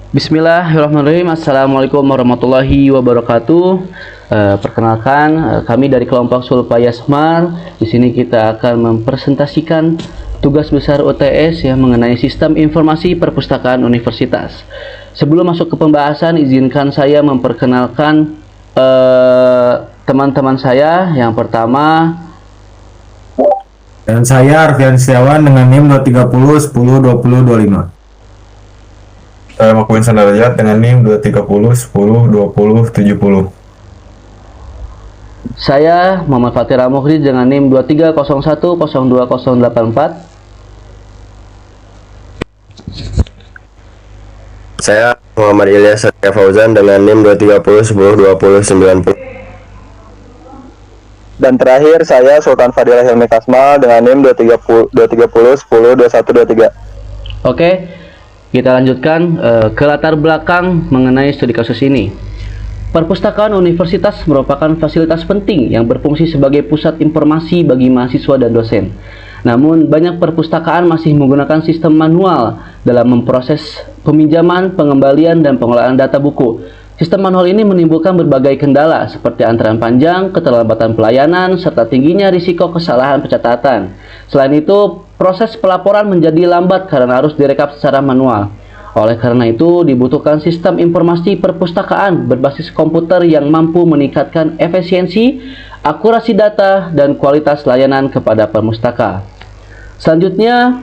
Bismillahirrahmanirrahim. Assalamualaikum warahmatullahi wabarakatuh. Perkenalkan, kami dari kelompok Sulfaya Smart. Di sini kita akan mempresentasikan tugas besar UTS yang mengenai sistem informasi perpustakaan universitas. Sebelum masuk ke pembahasan, izinkan saya memperkenalkan teman-teman saya. Yang pertama, dan saya Arfian Setiawan dengan NIM 230 10 20 25. Saya Makuin Sandarajat dengan NIM 230 10 20 70. saya Muhammad Fatira Mukhri dengan NIM 2301 02084. Saya Muhammad Ilyas Satya Fauzan dengan NIM 230 10 20 90. Dan terakhir saya Sultan Fadilah Hilmi Kasmal dengan NIM 230 10 21 23. Oke, kita lanjutkan ke latar belakang mengenai studi kasus ini. Perpustakaan universitas merupakan fasilitas penting yang berfungsi sebagai pusat informasi bagi mahasiswa dan dosen. Namun, banyak perpustakaan masih menggunakan sistem manual dalam memproses peminjaman, pengembalian, dan pengelolaan data buku. Sistem manual ini menimbulkan berbagai kendala seperti antrean panjang, keterlambatan pelayanan, serta tingginya risiko kesalahan pencatatan. Selain itu, proses pelaporan menjadi lambat karena harus direkap secara manual. Oleh karena itu, dibutuhkan sistem informasi perpustakaan berbasis komputer yang mampu meningkatkan efisiensi, akurasi data, dan kualitas layanan kepada perpustaka. Selanjutnya,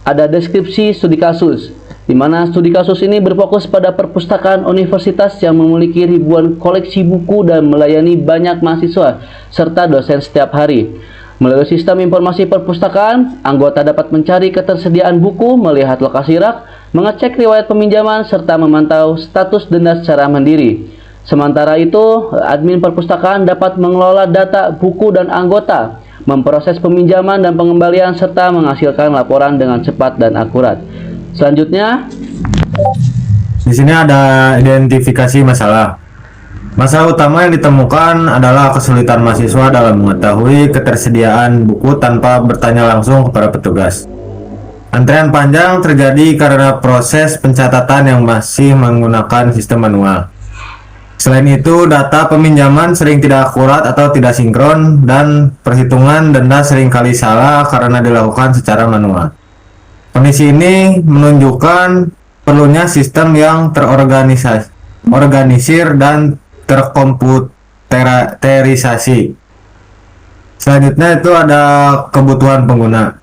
ada deskripsi studi kasus, di mana studi kasus ini berfokus pada perpustakaan universitas yang memiliki ribuan koleksi buku dan melayani banyak mahasiswa serta dosen setiap hari. Melalui sistem informasi perpustakaan, anggota dapat mencari ketersediaan buku, melihat lokasi rak, mengecek riwayat peminjaman, serta memantau status denda secara mandiri. Sementara itu, admin perpustakaan dapat mengelola data buku dan anggota, memproses peminjaman dan pengembalian, serta menghasilkan laporan dengan cepat dan akurat. Selanjutnya, Di sini ada identifikasi masalah. Masalah utama yang ditemukan adalah kesulitan mahasiswa dalam mengetahui ketersediaan buku tanpa bertanya langsung kepada petugas. Antrean panjang terjadi karena proses pencatatan yang masih menggunakan sistem manual. Selain itu, data peminjaman sering tidak akurat atau tidak sinkron, dan perhitungan denda seringkali salah karena dilakukan secara manual. Kondisi ini menunjukkan perlunya sistem yang terorganisir dan terkomputerisasi. Selanjutnya itu ada kebutuhan pengguna.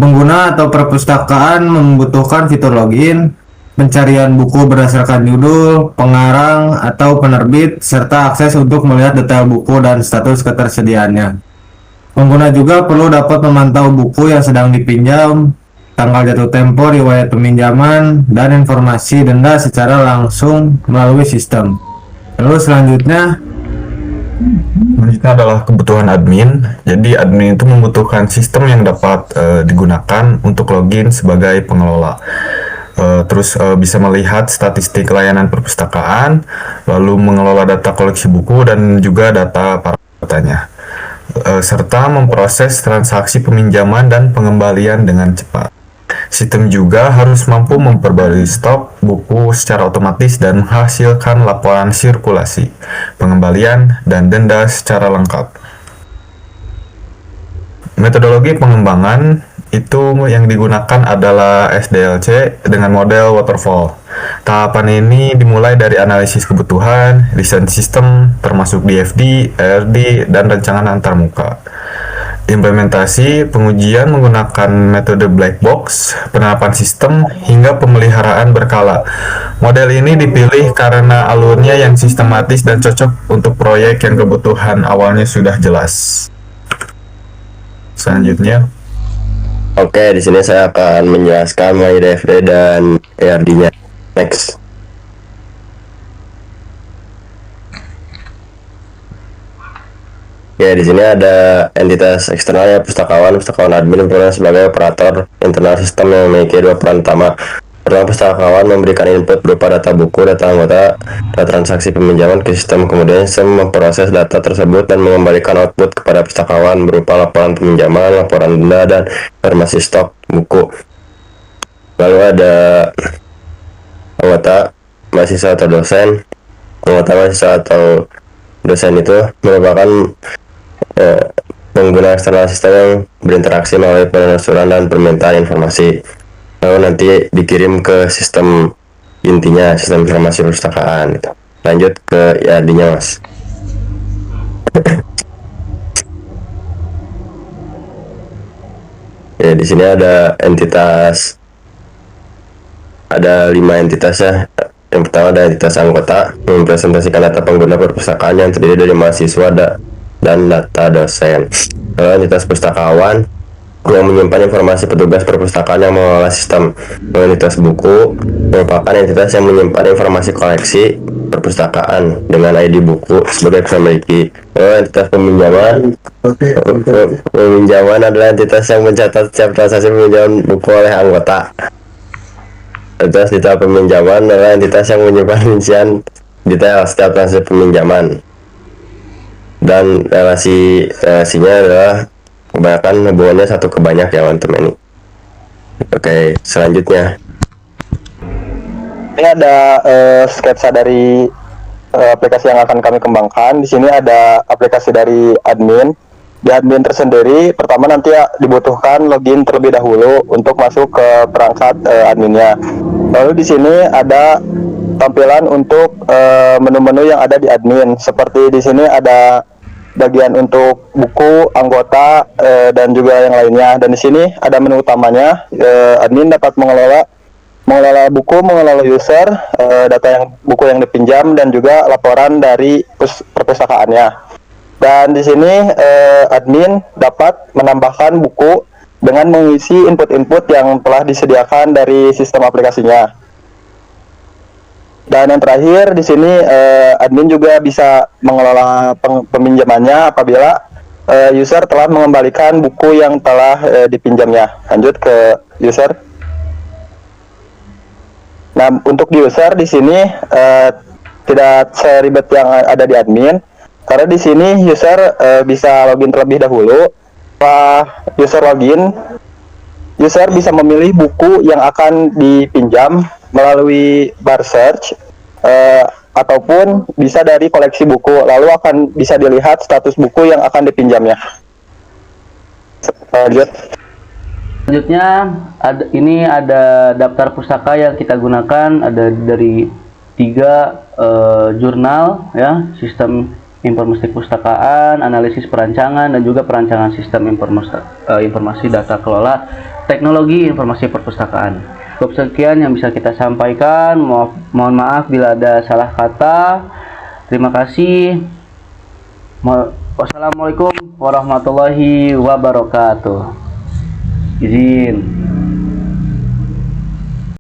Pengguna atau perpustakaan membutuhkan fitur login, pencarian buku berdasarkan judul, pengarang, atau penerbit, serta akses untuk melihat detail buku dan status ketersediaannya. Pengguna juga perlu dapat memantau buku yang sedang dipinjam, tanggal jatuh tempo, riwayat peminjaman, dan informasi denda secara langsung melalui sistem. Lalu selanjutnya Adalah kebutuhan admin. Jadi admin itu membutuhkan sistem yang dapat digunakan untuk login sebagai pengelola. Terus bisa melihat statistik layanan perpustakaan, lalu mengelola data koleksi buku dan juga data para anggotanya, serta memproses transaksi peminjaman dan pengembalian dengan cepat. Sistem juga harus mampu memperbarui stok buku secara otomatis dan menghasilkan laporan sirkulasi, pengembalian, dan denda secara lengkap. Metodologi pengembangan itu yang digunakan adalah SDLC dengan model waterfall. Tahapan ini dimulai dari analisis kebutuhan, desain sistem, termasuk DFD, RD, dan rancangan antarmuka. Implementasi, pengujian menggunakan metode black box, penerapan sistem, hingga pemeliharaan berkala. Model ini dipilih karena alurnya yang sistematis dan cocok untuk proyek yang kebutuhan awalnya sudah jelas. Selanjutnya, Oke, di sini saya akan menjelaskan mengenai DFD dan ERD-nya. Next. Ya, di sini ada entitas eksternalnya, pustakawan admin berperan sebagai operator internal sistem yang memiliki dua peran utama. Pertama, pustakawan memberikan input berupa data buku, data anggota, data transaksi peminjaman ke sistem. Kemudian sistem memproses data tersebut dan mengembalikan output kepada pustakawan berupa laporan peminjaman, laporan denda, dan informasi stok buku. Lalu ada anggota mahasiswa atau dosen. Anggota mahasiswa atau dosen itu merupakan pengguna eksternal sistem yang berinteraksi melalui penelusuran dan permintaan informasi, lalu nanti dikirim ke sistem intinya, sistem informasi perpustakaan gitu. Lanjut ke IAD-nya, Mas. Ya, di sini ada entitas, ada 5 entitas ya. Yang pertama ada entitas anggota, mempresentasikan data pengguna perpustakaan yang terdiri dari mahasiswa dan data dosen. Lalu entitas pustakawan yang menyimpan informasi petugas perpustakaan yang mengelola sistem. Lalu entitas buku merupakan entitas yang menyimpan informasi koleksi perpustakaan dengan ID buku sebagai pemiliki. Lalu entitas peminjaman adalah entitas yang mencatat setiap transaksi peminjaman buku oleh anggota. Entitas detail peminjaman adalah entitas yang menyimpan rincian detail setiap transaksi peminjaman. Dan relasinya adalah kebanyakan hubungannya satu ke banyak ya teman-teman ini. Oke, selanjutnya Ini ada sketsa dari aplikasi yang akan kami kembangkan. Di sini ada aplikasi dari admin. Di admin tersendiri, pertama nanti dibutuhkan login terlebih dahulu untuk masuk ke perangkat adminnya. Lalu di sini ada tampilan untuk menu-menu yang ada di admin. Seperti di sini ada bagian untuk buku, anggota, dan juga yang lainnya. Dan di sini ada menu utamanya. Admin dapat mengelola buku, mengelola user, data buku yang dipinjam, dan juga laporan dari perpustakaannya. Dan di sini admin dapat menambahkan buku dengan mengisi input-input yang telah disediakan dari sistem aplikasinya. Dan yang terakhir di sini admin juga bisa mengelola peminjamannya apabila user telah mengembalikan buku yang telah dipinjamnya. Lanjut ke user. Nah, untuk di user di sini tidak seribet yang ada di admin. Karena di sini user bisa login terlebih dahulu. Setelah user login, user bisa memilih buku yang akan dipinjam melalui bar search ataupun bisa dari koleksi buku. Lalu akan bisa dilihat status buku yang akan dipinjamnya. Lanjut. Selanjutnya ini ada daftar pustaka yang kita gunakan, ada dari 3 jurnal ya, sistem informasi perpustakaan, analisis perancangan, dan juga perancangan sistem informasi data kelola teknologi informasi perpustakaan. Cukup sekian yang bisa kita sampaikan. Mohon maaf bila ada salah kata. Terima kasih. Wassalamualaikum warahmatullahi wabarakatuh. Izin.